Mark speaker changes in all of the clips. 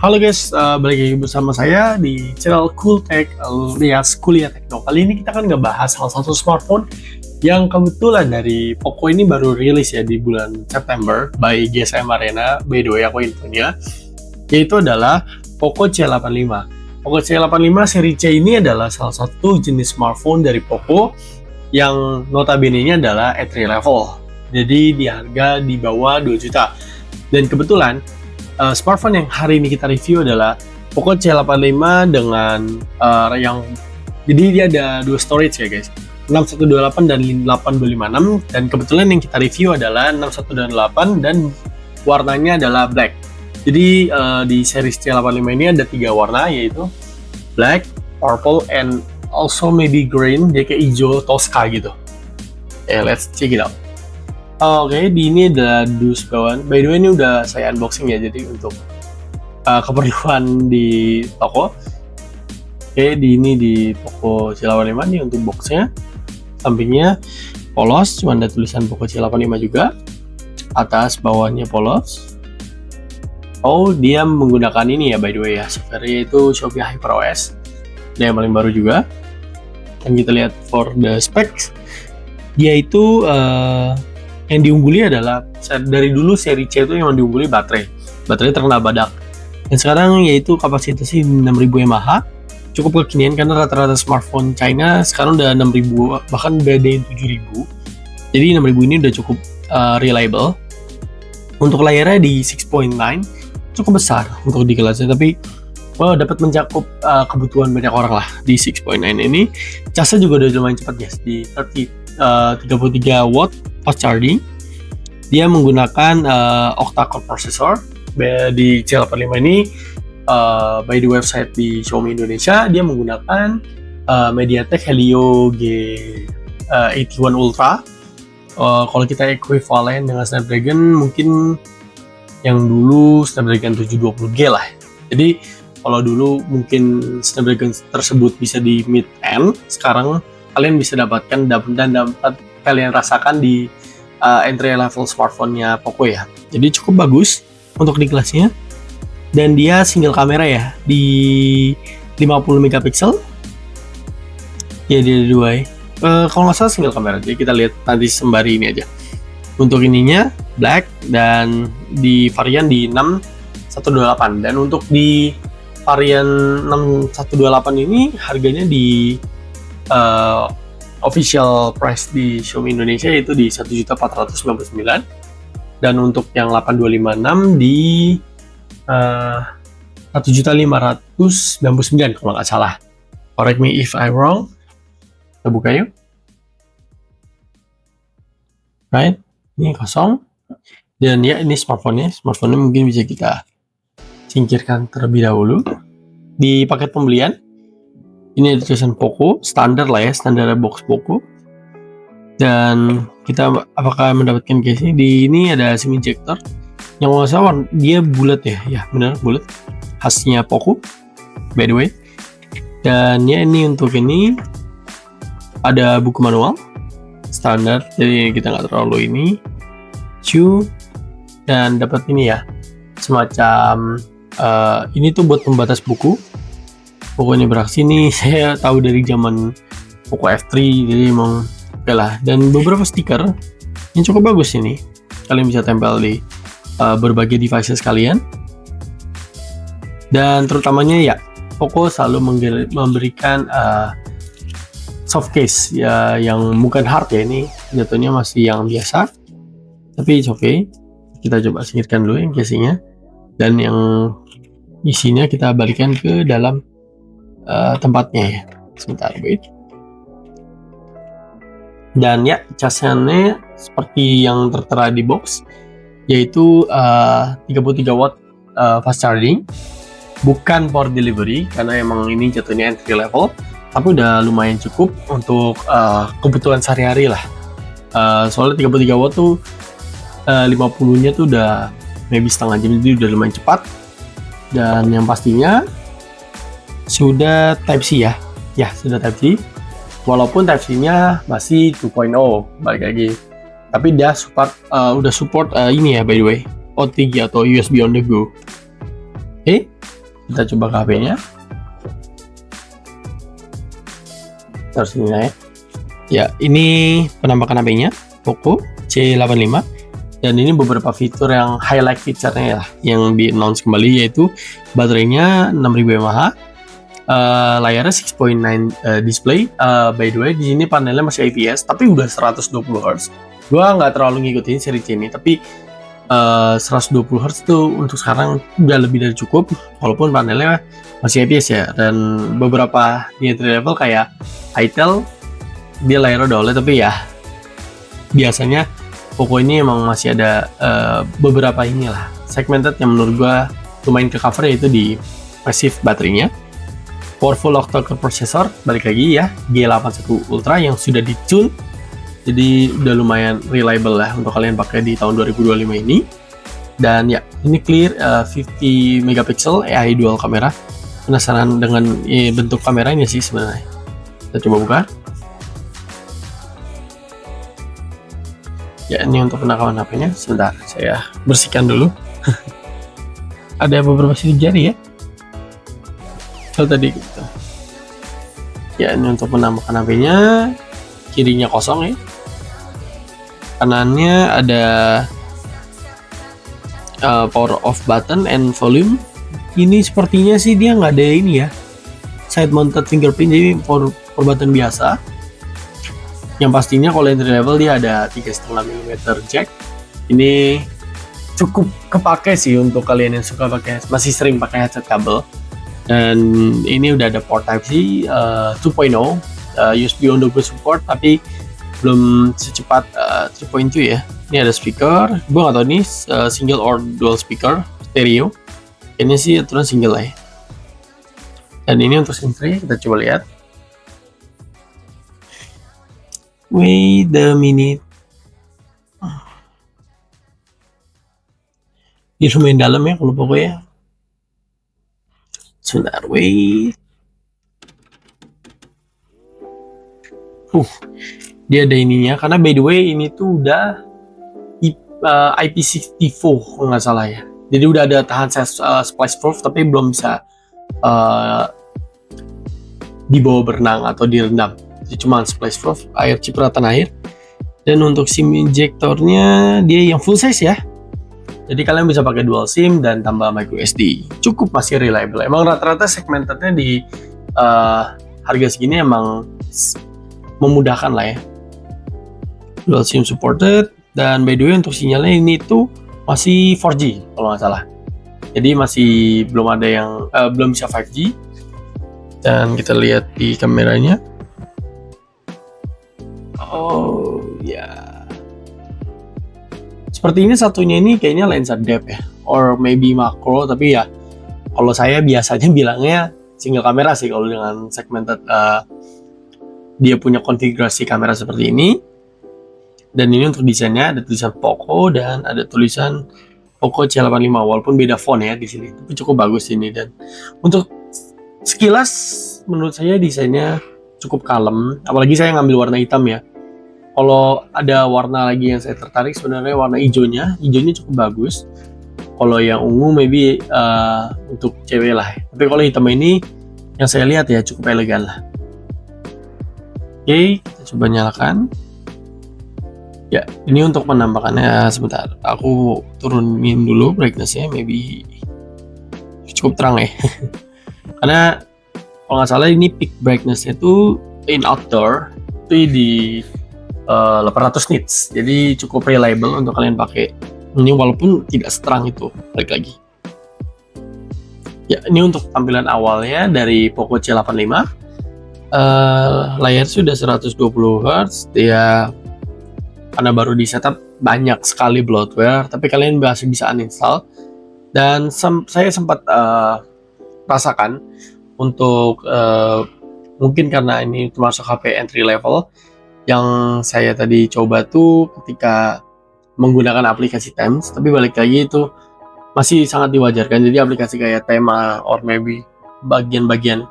Speaker 1: Halo guys, balik lagi bersama saya di channel Cool Tech alias Kuliah Tekno. Kali ini kita akan ngebahas salah satu smartphone yang kebetulan dari Poco ini baru rilis ya di bulan September by GSM Arena. By the way, aku infonya, yaitu adalah Poco C85. Poco C85 seri C ini adalah salah satu jenis smartphone dari Poco yang notabene-nya adalah entry level. Jadi di harga di bawah 2 juta. Dan kebetulan smartphone yang hari ini kita review adalah Poco C85 dengan jadi dia ada dua storage ya guys, 6128 dan 8256, dan kebetulan yang kita review adalah 6128 dan warnanya adalah black. Jadi di series C85 ini ada 3 warna, yaitu black, purple, and also maybe green. Dia kayak hijau Tosca gitu. Let's check it out. Oke, di ini ada dus bawaan. By the way, ini udah saya unboxing ya, jadi untuk keperluan di toko. Oke, ini di Poco C85 nih untuk boxnya. Sampingnya polos, cuma ada tulisan Poco C85 juga. Atas bawahnya polos. Oh, dia menggunakan ini ya, by the way ya, software itu Shopee HyperOS. Dia yang paling baru juga. Dan kita lihat for the specs, dia itu yang diungguli adalah dari dulu seri C itu yang diungguli baterai terkena badak, dan sekarang yaitu kapasitasnya 6000 mAh, cukup kekinian karena rata-rata smartphone China sekarang udah 6000, bahkan udah ada yang 7000. Jadi 6000 ini udah cukup reliable. Untuk layarnya di 6.9, cukup besar untuk di kelasnya, tapi dapat mencakup kebutuhan banyak orang lah di 6.9 ini. Casnya juga udah lumayan cepat guys, di 33 watt fast charging. Dia menggunakan octa-core processor. Di C85 ini by the website di Xiaomi Indonesia, dia menggunakan MediaTek Helio G81 Ultra. Kalau kita equivalent dengan Snapdragon, mungkin yang dulu Snapdragon 720G lah. Jadi kalau dulu mungkin Snapdragon tersebut bisa di mid-end, sekarang kalian bisa dapatkan dan dapat kalian rasakan di entry level smartphone-nya Poco ya. Jadi cukup bagus untuk di kelasnya. Dan dia single kamera ya, di 50 megapiksel. Ya, dia ada 2 ya. Kalau nggak salah single kamera. Jadi kita lihat nanti sembari ini aja. Untuk ininya black, dan di varian di 6128. Dan untuk di varian 6128 ini harganya di official price di Xiaomi Indonesia itu di 1.499, dan untuk yang 8256 di 1.599 kalau nggak salah. Correct me if I wrong. Kita buka yuk. Right, ini kosong. Dan ya, ini smartphone-nya mungkin bisa kita singkirkan terlebih dahulu. Di paket pembelian ini ada tulisan Poco, standar lah ya, standar box Poco. Dan kita apakah mendapatkan case ini? Di ini ada SIM injector. Yang nggak salah dia bulat ya, benar bulat. Khasnya Poco, by the way. Dan ya, ini untuk ini ada buku manual standar, jadi kita nggak terlalu ini. Dan dapat ini ya, semacam ini tuh buat pembatas buku. Pokoknya beraksi nih, saya tahu dari zaman Poco F3, jadi emang oke lah. Dan beberapa stiker yang cukup bagus ini, kalian bisa tempel di berbagai devices kalian. Dan terutamanya ya, Poco selalu memberikan soft case ya, yang bukan hard ya, ini jatuhnya masih yang biasa, tapi it's okay. Kita coba singkirkan dulu yang casingnya, dan yang isinya kita balikan ke dalam tempatnya ya. Sebentar, wait. Dan ya, casnya seperti yang tertera di box, yaitu 33 watt fast charging, bukan power delivery karena emang ini jatuhnya entry level, tapi udah lumayan cukup untuk kebutuhan sehari-hari lah. Soalnya 33 watt tuh 50-nya tuh udah maybe setengah jam, jadi udah lumayan cepat. Dan yang pastinya sudah Type-C ya. Ya, sudah Type-C. Walaupun Type-C-nya masih 2.0, balik lagi. Tapi dia udah support ini ya, by the way, OTG atau USB on the go. Oke, kita coba ke HP-nya. Terus ini ya. Ya, ini penampakan HP-nya Poco C85. Dan ini beberapa fitur yang highlight feature-nya ya, yang di-announce kembali, yaitu baterainya 6000 mAh, layarnya 6.9 display. By the way, di sini panelnya masih IPS, tapi udah 120 Hz. Gua nggak terlalu ngikutin seri C ini, tapi 120 Hz itu untuk sekarang udah lebih dari cukup, walaupun panelnya masih IPS ya. Dan beberapa di entry level kayak Itel, dia layarnya udah OLED, tapi ya biasanya Poco ini emang masih ada beberapa inilah segmented yang menurut gua lumayan ke cover, yaitu di passive baterainya. Powerful octa-core processor, balik lagi ya, G81 Ultra yang sudah di-tune, jadi udah lumayan reliable lah untuk kalian pakai di tahun 2025 ini. Dan ya, ini clear 50 megapiksel AI dual kamera. Penasaran dengan bentuk kameranya sih sebenarnya. Kita coba buka. Ya, ini untuk penakaman HP-nya. Sebentar, saya bersihkan dulu. Ada beberapa sidik jari ya. Kalau tadi gitu. Ya, ini untuk penamakan HP-nya. Kirinya kosong ya. Kanannya ada power off button and volume. Ini sepertinya sih dia nggak ada ini ya, side mounted fingerprint, jadi power button biasa. Yang pastinya kalau entry level dia ada 3,5 mm jack. Ini cukup kepake sih untuk kalian yang suka pakai, masih sering pakai headset kabel. Dan ini udah ada port Type-C 2.0, USB on the go support, tapi belum secepat 3.2 ya. Ini ada speaker, gue nggak tahu ini single or dual speaker stereo. Ini sih aturan single lah ya. Dan ini untuk SIM tray, kita coba lihat. Wait a minute. Dia lumayan dalam ya kalau pokoknya. Sebentar, wait. Dia ada ininya, karena by the way ini tuh udah IP64 kalau nggak salah ya. Jadi udah ada tahan splash proof, tapi belum bisa dibawa berenang atau direndam. Jadi cuma splash proof, air, cipratan air. Dan untuk SIM injektornya dia yang full size ya. Jadi kalian bisa pakai dual SIM dan tambah micro SD. Cukup masih reliable. Emang rata-rata segmentednya di harga segini emang memudahkan lah ya. Dual SIM supported. Dan by the way untuk sinyalnya ini tuh masih 4G kalau nggak salah. Jadi masih belum ada yang belum bisa 5G. Dan kita lihat di kameranya. Oh ya. Seperti ini satunya ini kayaknya lensa depth ya, or maybe macro, tapi ya kalau saya biasanya bilangnya single kamera sih kalau dengan segmented dia punya konfigurasi kamera seperti ini. Dan ini untuk desainnya ada tulisan Poco dan ada tulisan Poco C85, walaupun beda font ya di sini, tapi cukup bagus ini. Dan untuk sekilas menurut saya desainnya cukup kalem, apalagi saya ngambil warna hitam ya. Kalau ada warna lagi yang saya tertarik sebenarnya warna hijaunya cukup bagus. Kalau yang ungu maybe untuk cewek lah. Tapi kalau hitam ini yang saya lihat ya cukup elegan lah. Oke, kita coba nyalakan. Ya, ini untuk penampakannya. Sebentar, aku turunin dulu brightness-nya, maybe cukup terang ya. Karena kalau nggak salah ini peak brightness-nya itu in outdoor itu di 800 nits, jadi cukup reliable untuk kalian pakai ini walaupun tidak seterang itu. Balik lagi ya, ini untuk tampilan awalnya dari Poco C85. Layar sudah 120 Hz dia, karena baru di setup banyak sekali bloatware, tapi kalian masih bisa uninstall. Dan saya sempat rasakan untuk mungkin karena ini termasuk HP entry level, yang saya tadi coba tuh ketika menggunakan aplikasi Teams, tapi balik lagi itu masih sangat diwajarkan. Jadi aplikasi kayak tema or maybe bagian-bagian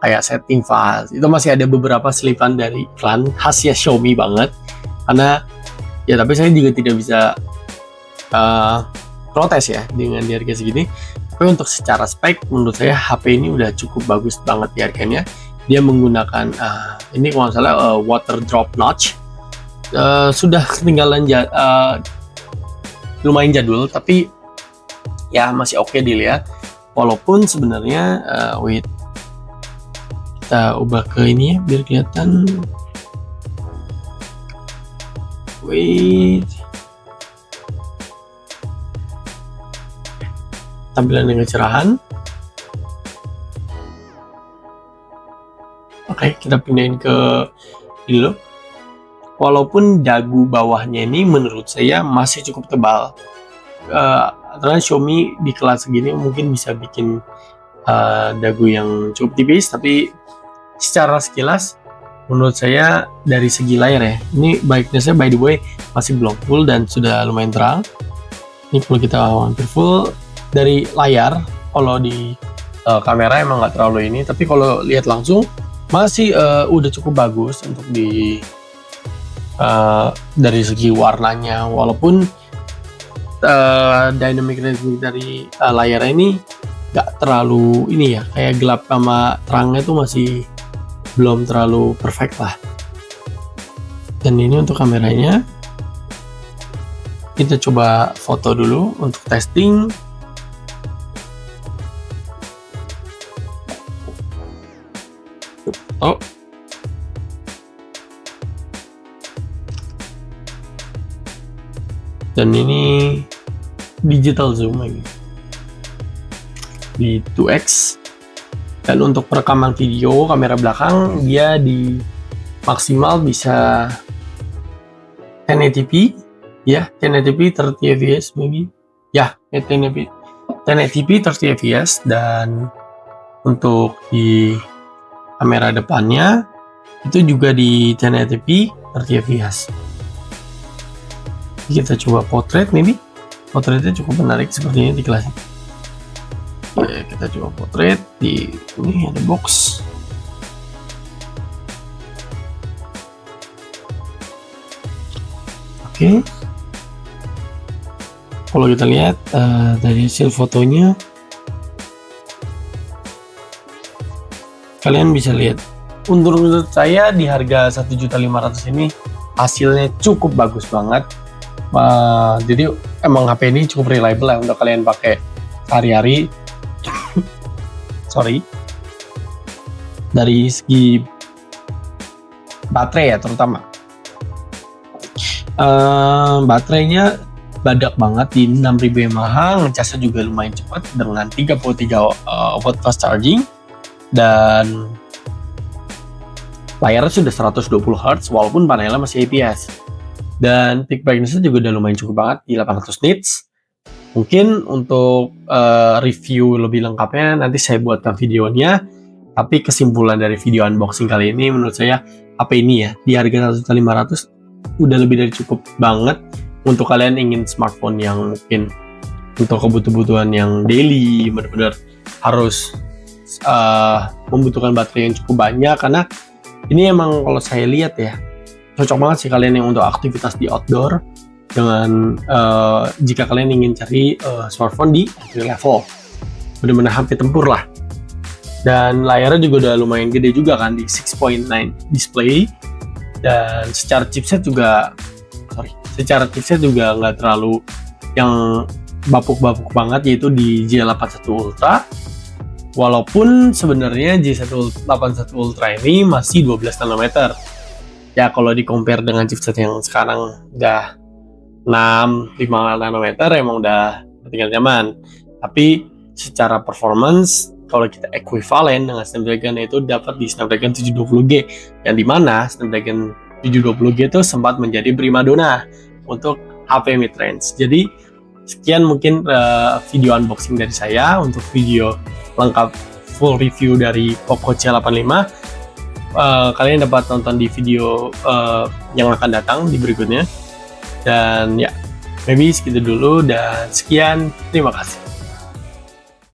Speaker 1: kayak setting files itu masih ada beberapa selipan dari iklan khasnya Xiaomi banget. Karena ya, tapi saya juga tidak bisa protes ya dengan di harga segini. Tapi untuk secara spek, menurut saya HP ini udah cukup bagus banget di harganya. Dia menggunakan ini kalau nggak salah water drop notch. Sudah ketinggalan lumayan jadul, tapi ya masih oke dilihat. Walaupun sebenarnya kita ubah ke ini ya biar kelihatan. Tampilan dengan kecerahan. Oke, kita pindahin ke ini dulu. Walaupun dagu bawahnya ini menurut saya masih cukup tebal. Karena Xiaomi di kelas segini mungkin bisa bikin dagu yang cukup tipis, tapi secara sekilas menurut saya dari segi layar ya, ini brightness-nya by the way masih belum full dan sudah lumayan terang. Ini kalau kita hampir full. Dari layar, kalau di kamera emang nggak terlalu ini, tapi kalau lihat langsung masih udah cukup bagus untuk dari segi warnanya. Walaupun dynamic range dari layar ini nggak terlalu ini ya, kayak gelap sama terangnya tuh masih belum terlalu perfect lah. Dan ini untuk kameranya, kita coba foto dulu untuk testing. Dan ini digital zoom lagi di 2x. Dan untuk perekaman video kamera belakang dia di maksimal bisa 1080p ya, 1080p 30 fps maybe ya, 1080p 30 fps. Dan untuk di kamera depannya itu juga di 1080p 30 fps. Kita coba potret, maybe potretnya cukup menarik seperti ini di kelas. Oke, kita coba potret di ini ada box. Oke, kalau kita lihat dari hasil fotonya, kalian bisa lihat menurut saya di harga 1.500.000 ini hasilnya cukup bagus banget. Jadi emang HP ini cukup reliable ya untuk kalian pakai sehari-hari. Sorry, dari segi baterai ya terutama, baterainya badak banget di 6000 mAh, ngecasnya juga lumayan cepat dengan 33 watt fast charging. Dan layarnya sudah 120 Hz walaupun panelnya masih IPS. Dan peak brightness-nya juga udah lumayan cukup banget di 800 nits. Mungkin untuk review lebih lengkapnya nanti saya buatkan videonya. Tapi kesimpulan dari video unboxing kali ini menurut saya HP ini ya di harga 1.500 udah lebih dari cukup banget untuk kalian ingin smartphone yang mungkin untuk kebutuhan yang daily benar-benar harus membutuhkan baterai yang cukup banyak. Karena ini emang kalau saya lihat ya cocok banget sih kalian yang untuk aktivitas di outdoor dengan jika kalian ingin cari smartphone di entry level, benar-benar HP tempur lah. Dan layarnya juga udah lumayan gede juga kan di 6.9 display. Dan secara chipset juga nggak terlalu yang bapuk-bapuk banget, yaitu di J81 Ultra. Walaupun sebenarnya J81 Ultra ini masih 12 nanometer. Ya kalau di compare dengan chipset yang sekarang udah 5 nanometer emang udah tinggal zaman. Tapi secara performance kalau kita equivalent dengan Snapdragon itu dapat di Snapdragon 720G, yang dimana Snapdragon 720G itu sempat menjadi primadona untuk HP mid-range. Jadi sekian mungkin video unboxing dari saya. Untuk video lengkap full review dari Poco C85 kalian dapat tonton di video yang akan datang di berikutnya. Dan ya, maybe segitu dulu dan sekian, terima kasih.